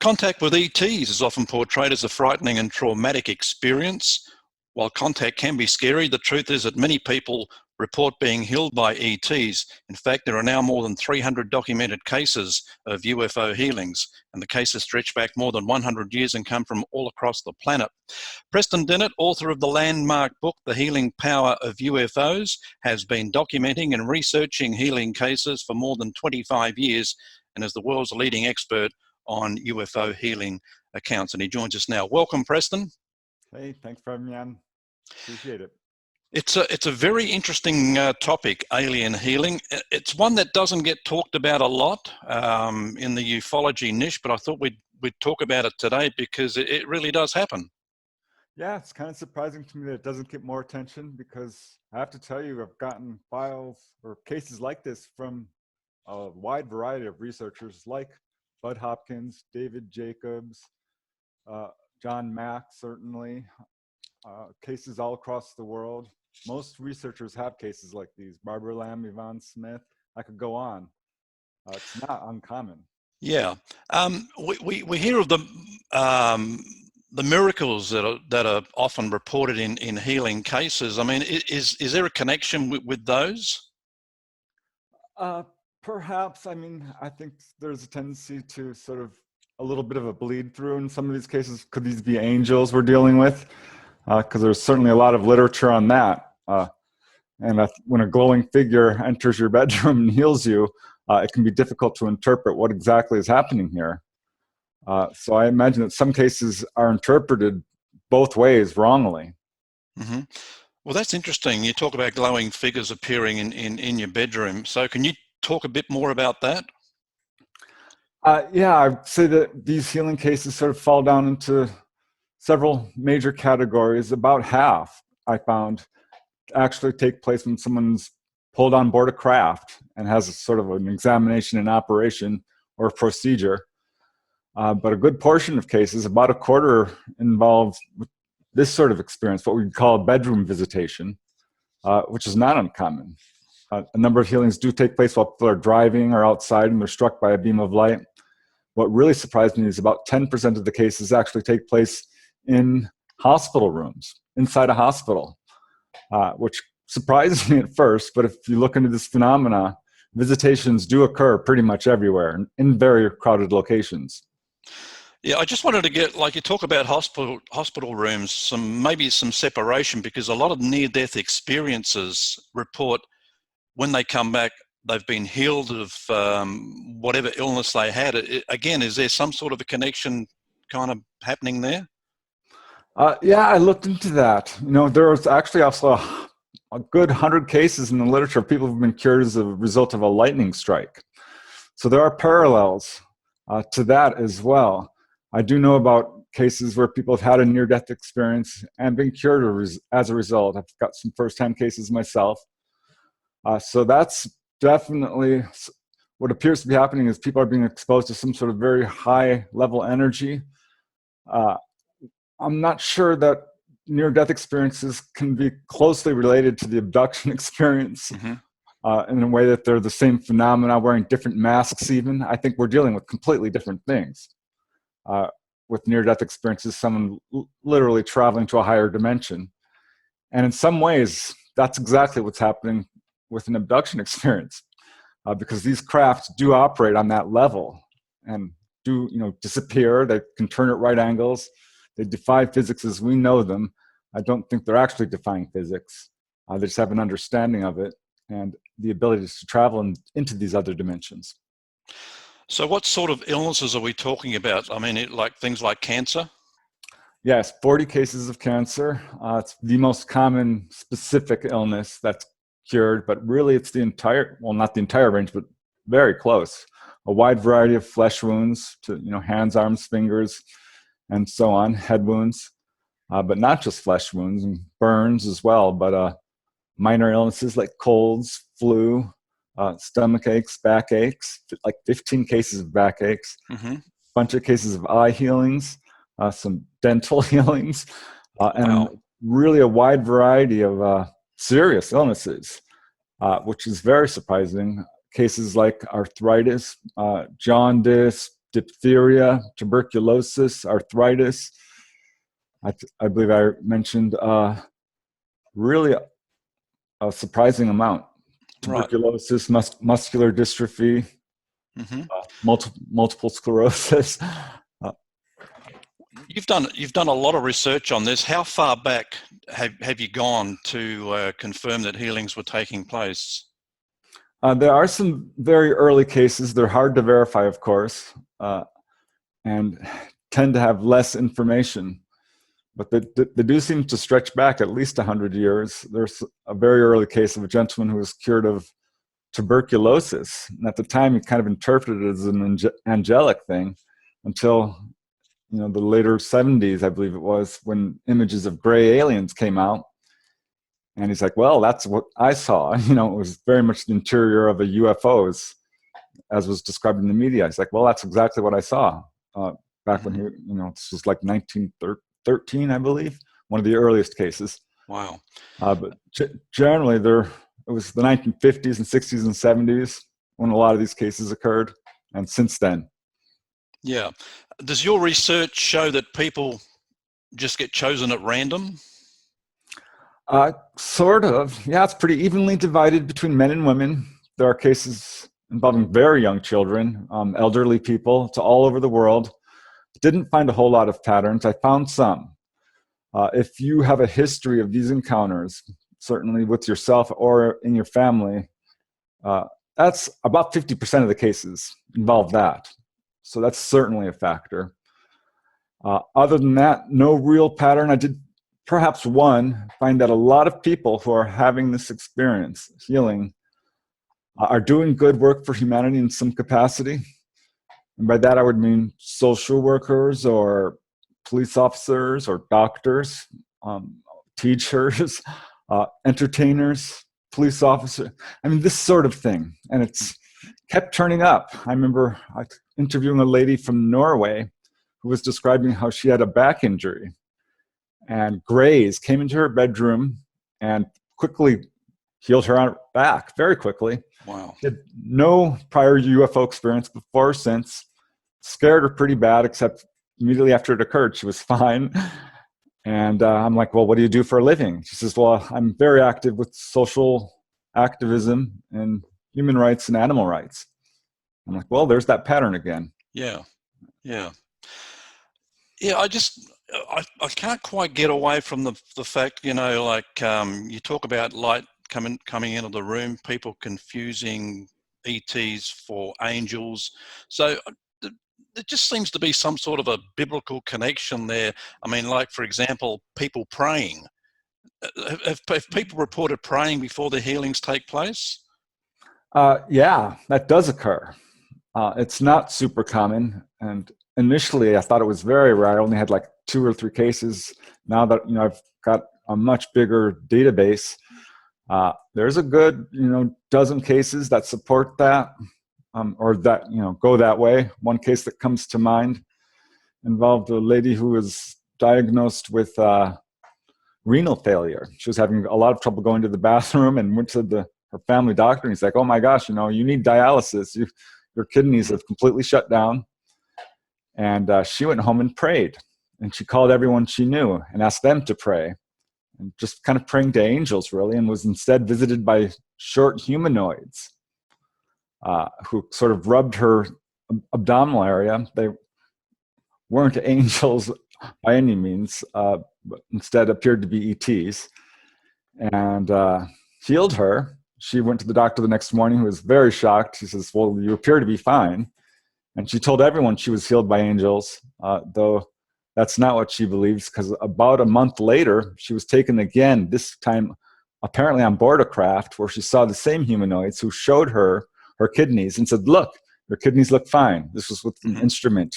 Contact with ETs is often portrayed as a frightening and traumatic experience. While contact can be scary, the truth is that many people report being healed by ETs. In fact, there are now more than 300 documented cases of UFO healings, and the cases stretch back more than 100 years and come from all across the planet. Preston Dennett, author of the landmark book, The Healing Power of UFOs, has been documenting and researching healing cases for more than 25 years and is the world's leading expert on UFO healing accounts. And he joins us now. Welcome, Preston. Hey, thanks for having me on. Appreciate it. It's a very interesting topic, alien healing. It's one that doesn't get talked about a lot in the ufology niche, but I thought we'd talk about it today because it really does happen. Yeah, it's kind of surprising to me that it doesn't get more attention, because I have to tell you, I've gotten files or cases like this from a wide variety of researchers like Bud Hopkins, David Jacobs, John Mack, certainly, cases all across the world. Most researchers have cases like these. Barbara Lamb, Yvonne Smith, I could go on. It's not uncommon. Yeah, we hear of the miracles that are often reported in healing cases. I mean, is there a connection with those? Perhaps. I mean, I think there's a tendency to sort of a little bit of a bleed through in some of these cases. Could these be angels we're dealing with? Because there's certainly a lot of literature on that. And when a glowing figure enters your bedroom and heals you, it can be difficult to interpret what exactly is happening here. So I imagine that some cases are interpreted both ways wrongly. Mm-hmm. Well, that's interesting. You talk about glowing figures appearing in your bedroom. So can you talk a bit more about that? Yeah, I'd say that these healing cases sort of fall down into several major categories. About half, I found, actually take place when someone's pulled on board a craft and has a sort of an examination and operation or procedure. But a good portion of cases, about a quarter, involves this sort of experience, what we call a bedroom visitation, which is not uncommon. A number of healings do take place while people are driving or outside and they're struck by a beam of light. What really surprised me is about 10% of the cases actually take place in hospital rooms, inside a hospital, which surprised me at first. But if you look into this phenomena, visitations do occur pretty much everywhere in very crowded locations. Yeah, I just wanted to get, like you talk about hospital rooms, maybe some separation, because a lot of near-death experiences report when they come back, they've been healed of whatever illness they had. Again, is there some sort of a connection kind of happening there? Yeah, I looked into that. You know, there was actually also a good 100 cases in the literature of people who've been cured as a result of a lightning strike. So there are parallels to that as well. I do know about cases where people have had a near-death experience and been cured as a result. I've got some first-hand cases myself. So that's definitely what appears to be happening, is people are being exposed to some sort of very high-level energy. I'm not sure that near-death experiences can be closely related to the abduction experience. Mm-hmm. In a way that they're the same phenomena, wearing different masks even. I think we're dealing with completely different things. With near-death experiences, someone literally traveling to a higher dimension. And in some ways, that's exactly what's happening with an abduction experience, because these crafts do operate on that level and do, disappear. They can turn at right angles. They defy physics as we know them. I don't think they're actually defying physics. They just have an understanding of it and the ability to travel into these other dimensions. So what sort of illnesses are we talking about? I mean, like things like cancer? Yes, 40 cases of cancer. It's the most common specific illness that's cured, but really it's the entire, well, not the entire range, but very close. A wide variety of flesh wounds to, hands, arms, fingers, and so on, head wounds, but not just flesh wounds, and burns as well, but minor illnesses like colds, flu, stomach aches, back aches, like 15 cases of back aches, mm-hmm. Bunch of cases of eye healings, some dental healings, and really a wide variety of serious illnesses, which is very surprising. Cases like arthritis, jaundice, diphtheria, tuberculosis, arthritis. I believe I mentioned really a surprising amount. Tuberculosis, muscular dystrophy, multiple sclerosis. You've done a lot of research on this. How far back have you gone to confirm that healings were taking place? There are some very early cases. They're hard to verify, of course, and tend to have less information. But they do seem to stretch back at least 100 years. There's a very early case of a gentleman who was cured of tuberculosis. And at the time, he kind of interpreted it as an angelic thing until the later 70s, I believe it was, when images of gray aliens came out. And he's like, well, that's what I saw. It was very much the interior of a UFO, as was described in the media. He's like, well, that's exactly what I saw back when this was like 1913, I believe, one of the earliest cases. Wow. But generally, it was the 1950s and 60s and 70s when a lot of these cases occurred. And since then. Yeah. Does your research show that people just get chosen at random? Sort of. Yeah, it's pretty evenly divided between men and women. There are cases involving very young children, elderly people. It's all over the world. Didn't find a whole lot of patterns. I found some. If you have a history of these encounters, certainly with yourself or in your family, that's about 50% of the cases involve that. So that's certainly a factor. Other than that, no real pattern. I did perhaps find that a lot of people who are having this experience, healing, are doing good work for humanity in some capacity. And by that, I would mean social workers or police officers or doctors, teachers, entertainers, police officers. I mean, this sort of thing. And it's kept turning up. I remember interviewing a lady from Norway who was describing how she had a back injury. And Greys came into her bedroom and quickly healed her back, very quickly. Wow. She had no prior UFO experience before or since. Scared her pretty bad, except immediately after it occurred, she was fine. And I'm like, well, what do you do for a living? She says, well, I'm very active with social activism and human rights and animal rights. I'm like, well, there's that pattern again. Yeah. I can't quite get away from the fact, you talk about light coming into the room, people confusing ETs for angels. So there just seems to be some sort of a biblical connection there. I mean, like, for example, people praying. Have people reported praying before the healings take place? Yeah, that does occur. It's not super common. And initially, I thought it was very rare. I only had like 2 or 3 cases. Now that I've got a much bigger database, there's a good dozen cases that support that, or that go that way. One case that comes to mind involved a lady who was diagnosed with renal failure. She was having a lot of trouble going to the bathroom and went to her family doctor, and he's like, "Oh my gosh, you need dialysis. Your kidneys have completely shut down." And she went home and prayed. And she called everyone she knew and asked them to pray. And just kind of praying to angels, really, and was instead visited by short humanoids who sort of rubbed her abdominal area. They weren't angels by any means, but instead appeared to be ETs, and healed her. She went to the doctor the next morning, who was very shocked. He says, "Well, you appear to be fine." And she told everyone she was healed by angels, though that's not what she believes, because about a month later, she was taken again, this time apparently on board a craft, where she saw the same humanoids who showed her kidneys and said, "Look, your kidneys look fine." This was with an instrument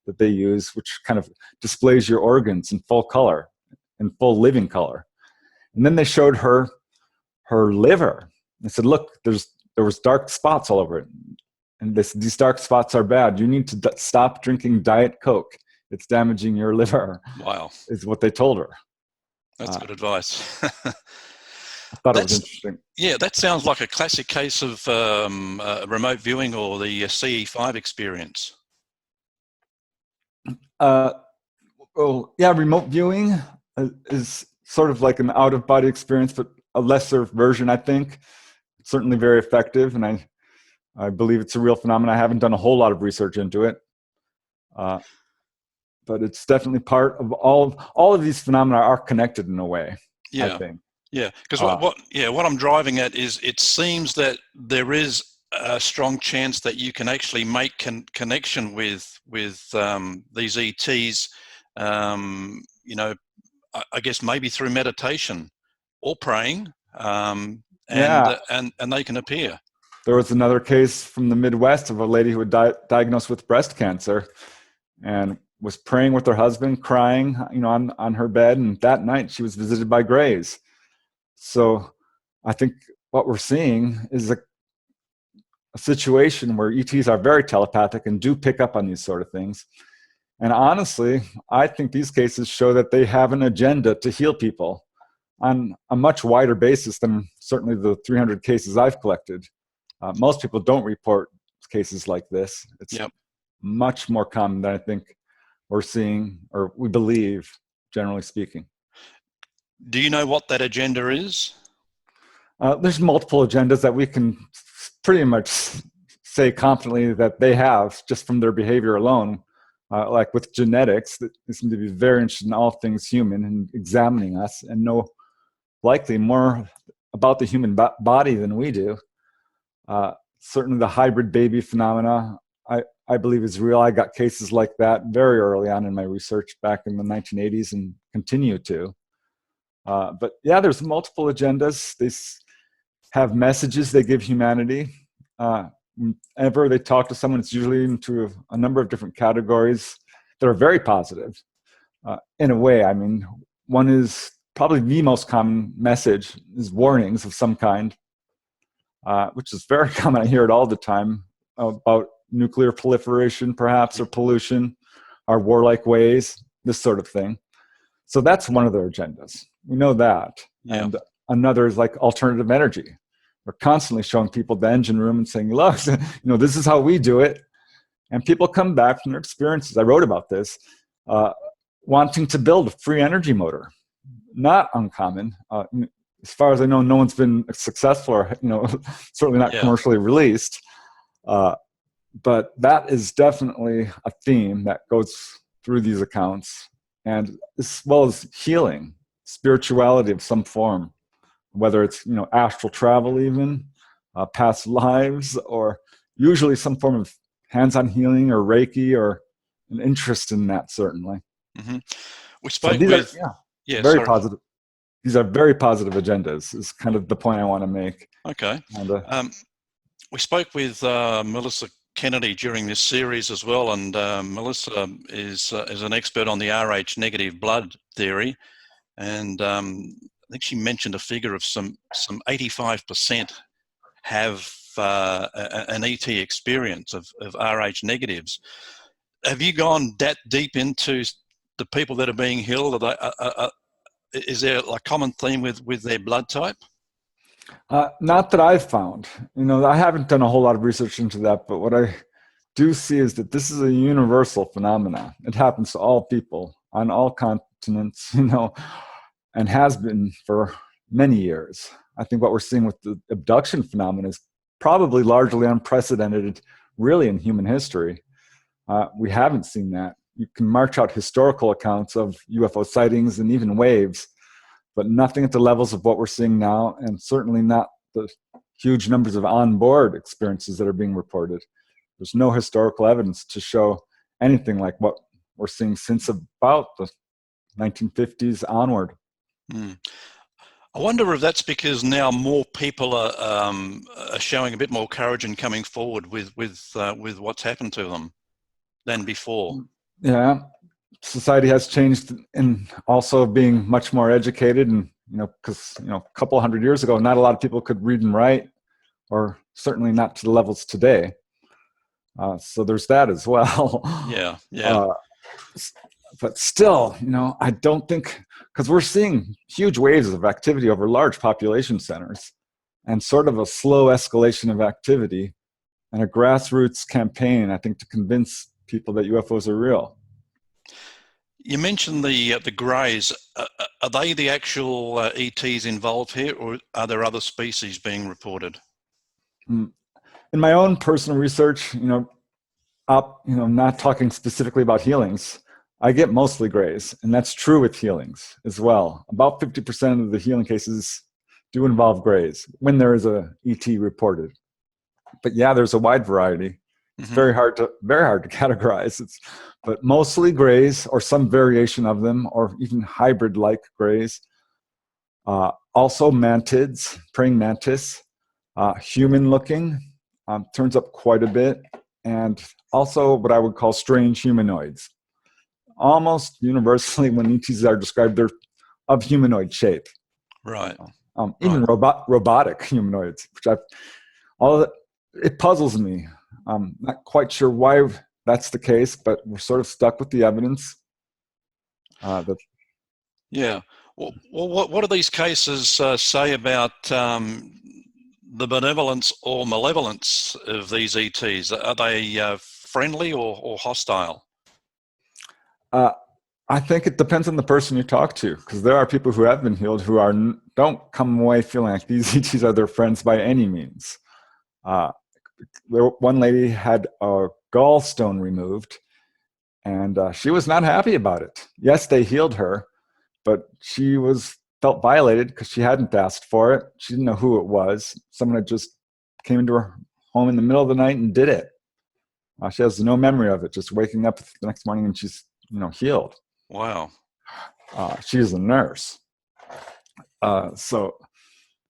that they use, which kind of displays your organs in full color, in full living color. And then they showed her liver and said, "Look, there was dark spots all over it. And these dark spots are bad. You need to stop drinking Diet Coke. It's damaging your liver." Wow. Is what they told her. That's good advice. I thought it was interesting. Yeah, that sounds like a classic case of remote viewing or the CE5 experience. Well, yeah, remote viewing is sort of like an out-of-body experience, but a lesser version, I think. It's certainly very effective, and I believe it's a real phenomenon. I haven't done a whole lot of research into it, but it's definitely part of all of these phenomena are connected in a way, I think. Yeah, because what I'm driving at is it seems that there is a strong chance that you can actually make connection with these ETs. You know, I guess maybe through meditation or praying, and they can appear. There was another case from the Midwest of a lady who was diagnosed with breast cancer, and was praying with her husband, crying, on her bed, and that night she was visited by Greys. So I think what we're seeing is a situation where ETs are very telepathic and do pick up on these sort of things. And honestly, I think these cases show that they have an agenda to heal people on a much wider basis than certainly the 300 cases I've collected. Most people don't report cases like this. It's much more common than I think we're seeing, or we believe, generally speaking. Do you know what that agenda is? There's multiple agendas that we can pretty much say confidently that they have just from their behavior alone. Like with genetics, they seem to be very interested in all things human and examining us and know likely more about the human body than we do. Certainly the hybrid baby phenomena, I believe is real. I got cases like that very early on in my research back in the 1980s and continue to. But yeah, there's multiple agendas. They have messages they give humanity. Whenever they talk to someone, it's usually into a number of different categories that are very positive. In a way, I mean, one is probably the most common message is warnings of some kind, which is very common. I hear it all the time about nuclear proliferation, perhaps, or pollution, our warlike ways, this sort of thing. So that's one of their agendas. We know that. Yeah. And another is like alternative energy. We're constantly showing people the engine room and saying, look, this is how we do it. And people come back from their experiences. I wrote about this, wanting to build a free energy motor. Not uncommon. As far as I know, no one's been successful or, certainly not commercially released. But that is definitely a theme that goes through these accounts, and as well as healing, spirituality of some form, whether it's, astral travel even, past lives, or usually some form of hands-on healing or Reiki or an interest in that, certainly. Mm-hmm. We spoke very positive. These are very positive agendas is kind of the point I want to make. Okay. And, we spoke with Melissa Kennedy during this series as well, and Melissa is an expert on the Rh negative blood theory, and I think she mentioned a figure of some 85% have an ET experience of Rh negatives. Have you gone that deep into the people that are being healed? Is there a common theme with their blood type? Not that I've found. I haven't done a whole lot of research into that, but what I do see is that this is a universal phenomenon. It happens to all people on all continents, and has been for many years. I think what we're seeing with the abduction phenomenon is probably largely unprecedented, really, in human history. We haven't seen that. You can march out historical accounts of UFO sightings and even waves, but nothing at the levels of what we're seeing now, and certainly not the huge numbers of onboard experiences that are being reported. There's no historical evidence to show anything like what we're seeing since about the 1950s onward. Mm. I wonder if that's because now more people are showing a bit more courage and coming forward with what's happened to them than before. Yeah, society has changed in also being much more educated, and because a couple hundred years ago, not a lot of people could read and write, or certainly not to the levels today. So there's that as well. Yeah. But still, I don't think, because we're seeing huge waves of activity over large population centers, and sort of a slow escalation of activity, and a grassroots campaign, I think, to convince people that UFOs are real. You mentioned the greys. Are they the actual ETs involved here, or are there other species being reported? In my own personal research, not talking specifically about healings, I get mostly grays, and that's true with healings as well. About 50% of the healing cases do involve grays when there is a ET reported. But yeah, there's a wide variety. It's Mm-hmm. very hard to categorize. But mostly grays, or some variation of them, or even hybrid-like grays. Also mantids, praying mantis, human-looking, turns up quite a bit, and also what I would call strange humanoids. Almost universally, when ETs are described, they're of humanoid shape. Right. Even robotic humanoids, which it puzzles me. I'm not quite sure why that's the case, but we're sort of stuck with the evidence. Yeah. Well, what do these cases say about the benevolence or malevolence of these ETs? Are they friendly or hostile? I think it depends on the person you talk to, because there are people who have been healed who don't come away feeling like these ETs are their friends by any means. One lady had a gallstone removed, and she was not happy about it. Yes, they healed her, but she felt violated because she hadn't asked for it. She didn't know who it was. Someone had just came into her home in the middle of the night and did it. She has no memory of it, just waking up the next morning and she's healed. Wow. She's a nurse.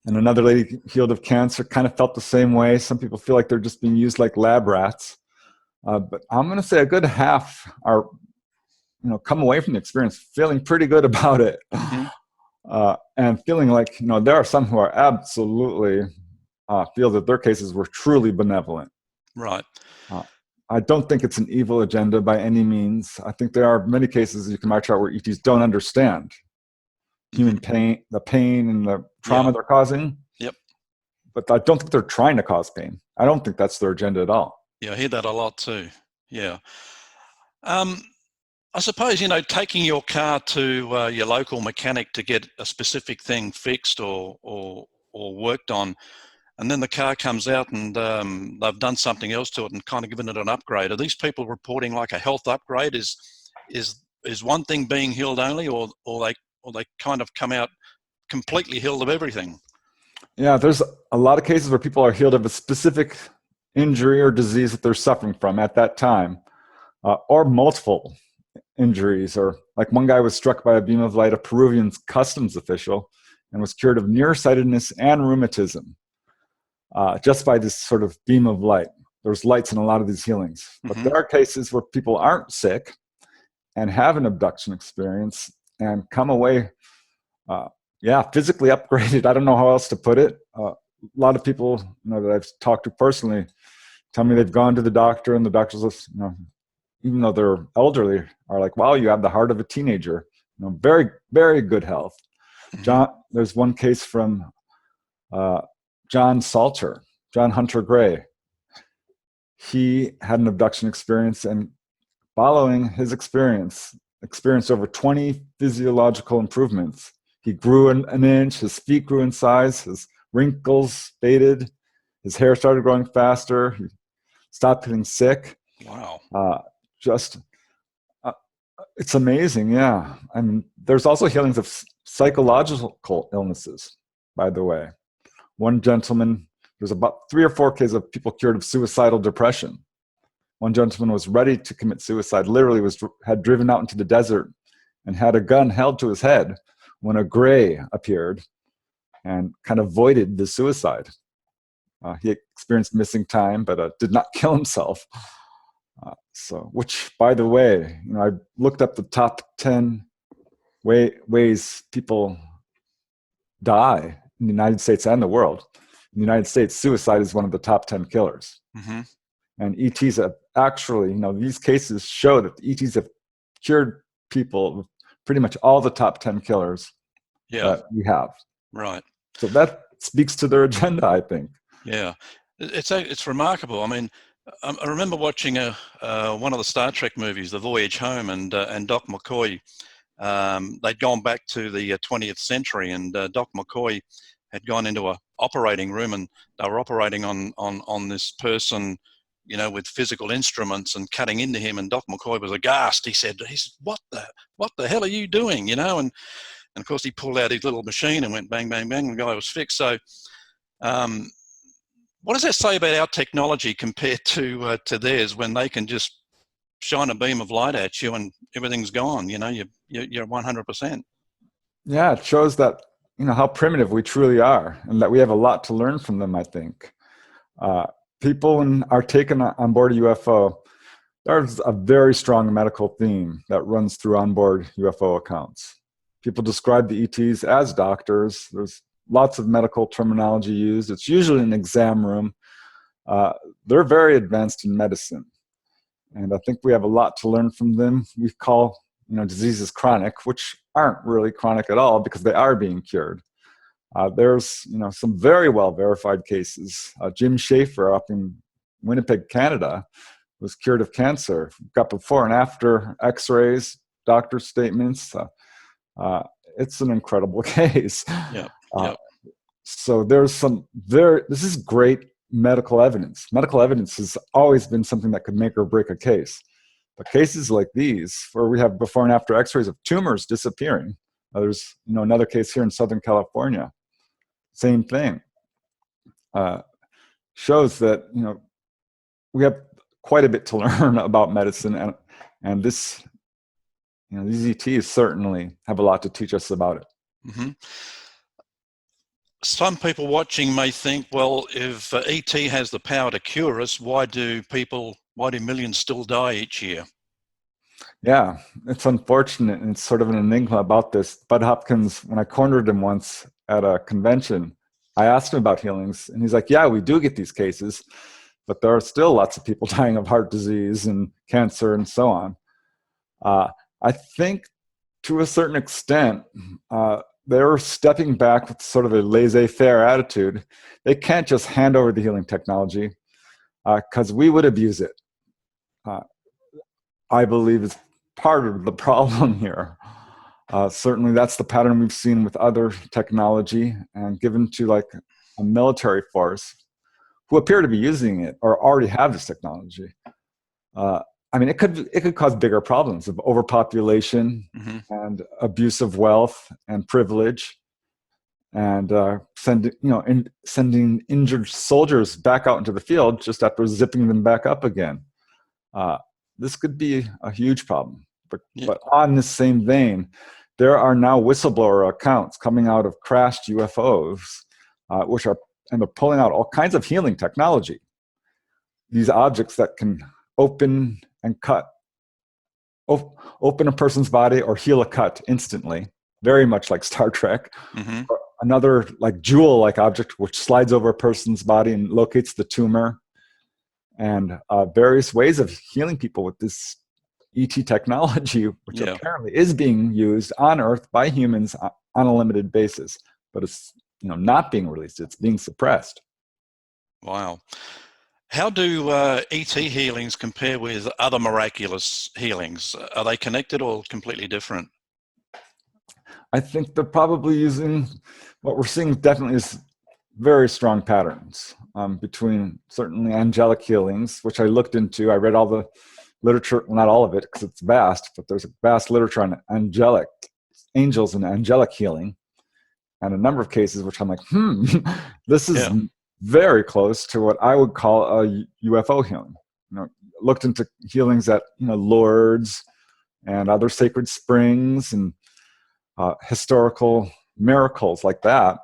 And another lady healed of cancer kind of felt the same way. Some people feel like they're just being used like lab rats. But I'm going to say a good half are, come away from the experience feeling pretty good about it. Mm-hmm. And feeling like, there are some who are absolutely feel that their cases were truly benevolent. Right. I don't think it's an evil agenda by any means. I think there are many cases you can march out where ETs don't understand human pain, the pain and the trauma they're causing. Yep. But I don't think they're trying to cause pain. I don't think that's their agenda at all. Yeah, I hear that a lot too. Yeah. I suppose, taking your car to your local mechanic to get a specific thing fixed or worked on, and then the car comes out and they've done something else to it and kind of given it an upgrade. Are these people reporting like a health upgrade? Is one thing being healed only, or they kind of come out completely healed of everything? Yeah, there's a lot of cases where people are healed of a specific injury or disease that they're suffering from at that time, or multiple injuries. Or like one guy was struck by a beam of light, a Peruvian customs official, and was cured of nearsightedness and rheumatism just by this sort of beam of light. There's lights in a lot of these healings. But there are cases where people aren't sick and have an abduction experience and come away physically upgraded. I don't know how else to put it. A lot of people that I've talked to personally tell me they've gone to the doctor, and the doctors, even though they're elderly, are like, wow, you have the heart of a teenager. Very, very good health. There's one case from John Hunter Gray. He had an abduction experience, and following his experienced over 20 physiological improvements. He grew an inch, his feet grew in size, his wrinkles faded, his hair started growing faster, he stopped getting sick. Wow. It's amazing, yeah. I mean, there's also healings of psychological illnesses, by the way. One gentleman, there's about 3 or 4 cases of people cured of suicidal depression. One gentleman was ready to commit suicide, literally had driven out into the desert and had a gun held to his head when a gray appeared and kind of voided the suicide. He experienced missing time, but did not kill himself. Which, by the way, I looked up the top 10 ways people die in the United States and the world. In the United States, suicide is one of the top 10 killers. Mm-hmm. And ETs have actually, these cases show that ETs have cured people of pretty much all the top 10 killers that we have. Right. So that speaks to their agenda, I think. Yeah. It's remarkable. I mean, I remember watching one of the Star Trek movies, The Voyage Home, and Doc McCoy. They'd gone back to the 20th century, and Doc McCoy had gone into a operating room, and they were operating on this person, you know, with physical instruments and cutting into him. And Doc McCoy was aghast. He said, what the hell are you doing? You know, and of course he pulled out his little machine and went bang, bang, bang. The guy was fixed. So, what does that say about our technology compared to theirs, when they can just shine a beam of light at you and everything's gone? You know, you're 100%. Yeah, it shows that, you know, how primitive we truly are, and that we have a lot to learn from them, I think. People, when are taken on board a UFO, there's a very strong medical theme that runs through onboard UFO accounts. People describe the ETs as doctors. There's lots of medical terminology used. It's usually in an exam room. They're very advanced in medicine, and I think we have a lot to learn from them. We call, you know, diseases chronic, which aren't really chronic at all because they are being cured. There's, you know, some very well verified cases. Jim Schaefer up in Winnipeg, Canada, was cured of cancer. Got before and after X-rays, doctor statements. It's an incredible case. Yeah. So there's this is great medical evidence. Medical evidence has always been something that could make or break a case. But cases like these, where we have before and after X-rays of tumors disappearing, there's, you know, another case here in Southern California, same thing, shows that, you know, we have quite a bit to learn about medicine, and this, you know, these ETs certainly have a lot to teach us about it. Mm-hmm. Some people watching may think, well, if ET has the power to cure us, why do millions still die each year? Yeah, it's unfortunate, and it's sort of an enigma about this. Bud Hopkins, when I cornered him once at a convention, I asked him about healings, and he's like, yeah, we do get these cases, but there are still lots of people dying of heart disease and cancer and so on. I think to a certain extent, they're stepping back with sort of a laissez-faire attitude. They can't just hand over the healing technology, because we would abuse it. I believe is part of the problem here. Certainly that's the pattern we've seen with other technology, and given to like a military force who appear to be using it or already have this technology. I mean, it could cause bigger problems of overpopulation, mm-hmm. and abuse of wealth and privilege, and sending injured soldiers back out into the field just after zipping them back up again. This could be a huge problem. But on this same vein, there are now whistleblower accounts coming out of crashed UFOs, and they're pulling out all kinds of healing technology. These objects that can open and cut, open a person's body or heal a cut instantly, very much like Star Trek. Mm-hmm. Another like jewel-like object which slides over a person's body and locates the tumor, and various ways of healing people with this ET technology, which apparently is being used on Earth by humans on a limited basis, but it's, you know, not being released; it's being suppressed. Wow. How do ET healings compare with other miraculous healings? Are they connected or completely different? I think they're probably using, what we're seeing definitely is very strong patterns between certainly angelic healings, which I looked into. I read all the literature, well, not all of it because it's vast, but there's a vast literature on angels and angelic healing, and a number of cases which I'm like, this is very close to what I would call a UFO healing. You know, looked into healings at, you know, Lourdes and other sacred springs and historical miracles like that.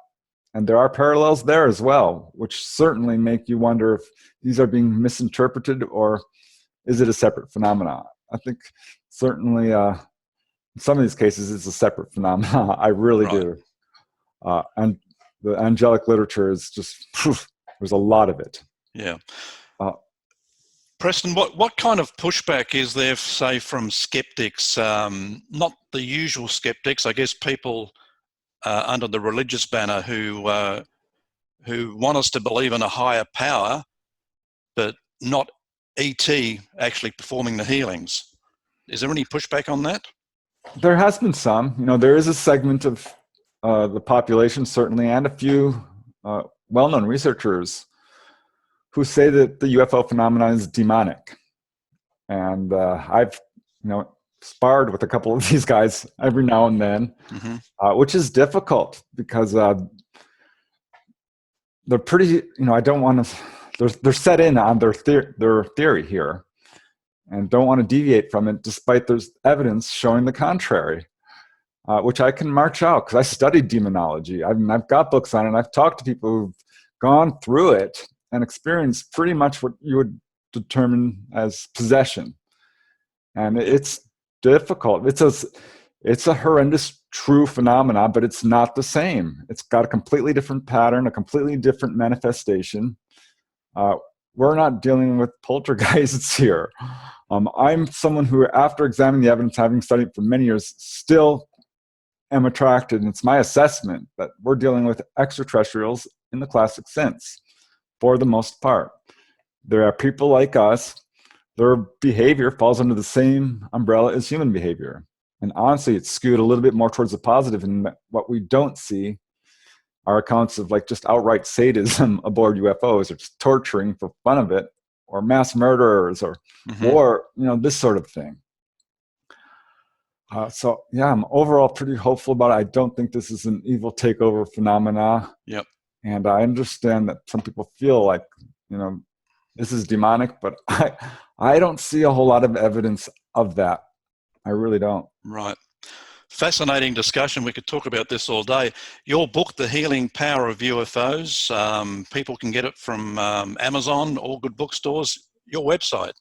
And there are parallels there as well, which certainly make you wonder if these are being misinterpreted or is it a separate phenomenon. I think certainly in some of these cases it's a separate phenomenon. I really do. And the angelic literature is just, there's a lot of it. Yeah. Preston, what kind of pushback is there, say, from skeptics? Not the usual skeptics, I guess people under the religious banner who want us to believe in a higher power, but not ET actually performing the healings. Is there any pushback on that? There has been some. There is a segment of the population, certainly, and a few well-known researchers who say that the UFO phenomenon is demonic. And I've, sparred with a couple of these guys every now and then, which is difficult because they're pretty, I don't want to, they're set in on their theory here and don't want to deviate from it despite there's evidence showing the contrary, which I can march out because I studied demonology. I've got books on it, and I've talked to people who've gone through it and experienced pretty much what you would determine as possession. And it's difficult. It's a horrendous true phenomena, but it's not the same. It's got a completely different pattern, a completely different manifestation. We're not dealing with poltergeists here. I'm someone who, after examining the evidence, having studied for many years, still am attracted, and it's my assessment that we're dealing with extraterrestrials in the classic sense, for the most part. There are people like us. Their behavior falls under the same umbrella as human behavior. And honestly, it's skewed a little bit more towards the positive, and what we don't see are accounts of like just outright sadism aboard UFOs, or just torturing for fun of it, or mass murderers, or war, this sort of thing. So yeah, I'm overall pretty hopeful about it. I don't think this is an evil takeover phenomena. Yep. And I understand that some people feel like, this is demonic, but I don't see a whole lot of evidence of that. I really don't. Right. Fascinating discussion. We could talk about this all day. Your book, The Healing Power of UFOs, people can get it from Amazon, all good bookstores, your website.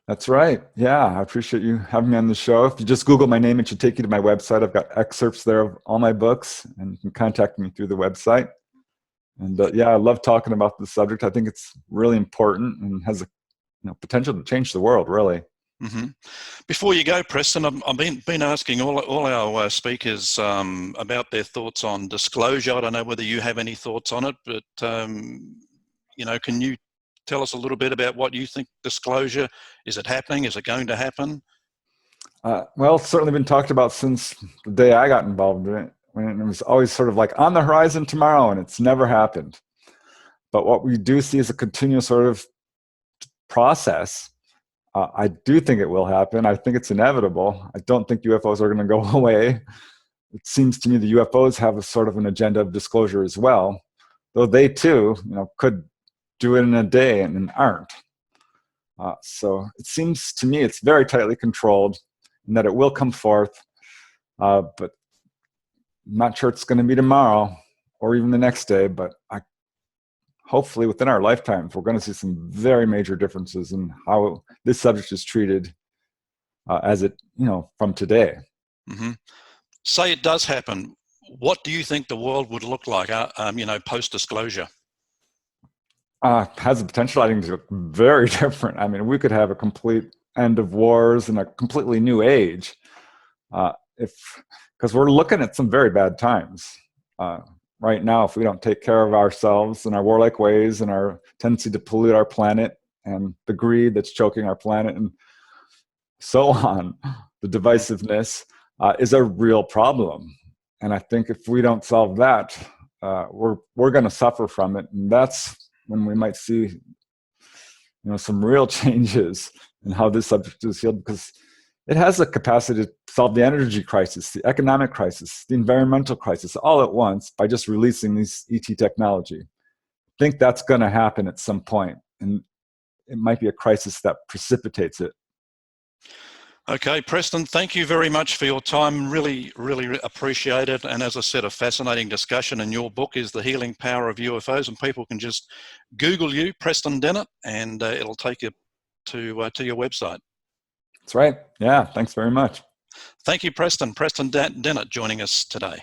That's right. Yeah, I appreciate you having me on the show. If you just Google my name, it should take you to my website. I've got excerpts there of all my books, and you can contact me through the website. And yeah, I love talking about the subject. I think it's really important and has a potential to change the world, really. Before you go, Preston, I've been asking all our speakers about their thoughts on disclosure. I don't know whether you have any thoughts on it, but can you tell us a little bit about what you think disclosure? Is it happening? Is it going to happen? Well, it's certainly been talked about since the day I got involved in it, when it was always sort of like on the horizon tomorrow, and it's never happened. But what we do see is a continuous sort of process. I do think it will happen. I think it's inevitable. I don't think UFOs are going to go away. It seems to me the UFOs have a sort of an agenda of disclosure as well, though they too, could do it in a day and aren't. So it seems to me it's very tightly controlled, and that it will come forth, but I'm not sure it's going to be tomorrow or even the next day, but hopefully within our lifetimes, we're going to see some very major differences in how this subject is treated as it, from today. Say it does happen. What do you think the world would look like, post-disclosure? Has the potential, I think, to look very different. I mean, we could have a complete end of wars and a completely new age, because we're looking at some very bad times right now if we don't take care of ourselves and our warlike ways and our tendency to pollute our planet and the greed that's choking our planet and so on. The divisiveness is a real problem, and I think if we don't solve that, we're going to suffer from it, and that's when we might see, some real changes in how this subject is healed, because it has the capacity to solve the energy crisis, the economic crisis, the environmental crisis all at once by just releasing these ET technology. I think that's going to happen at some point, and it might be a crisis that precipitates it. Okay, Preston, thank you very much for your time. Really, really appreciate it. And as I said, a fascinating discussion. And your book is The Healing Power of UFOs. And people can just Google you, Preston Dennett, and it'll take you to your website. That's right. Yeah, thanks very much. Thank you, Preston. Preston Dennett joining us today.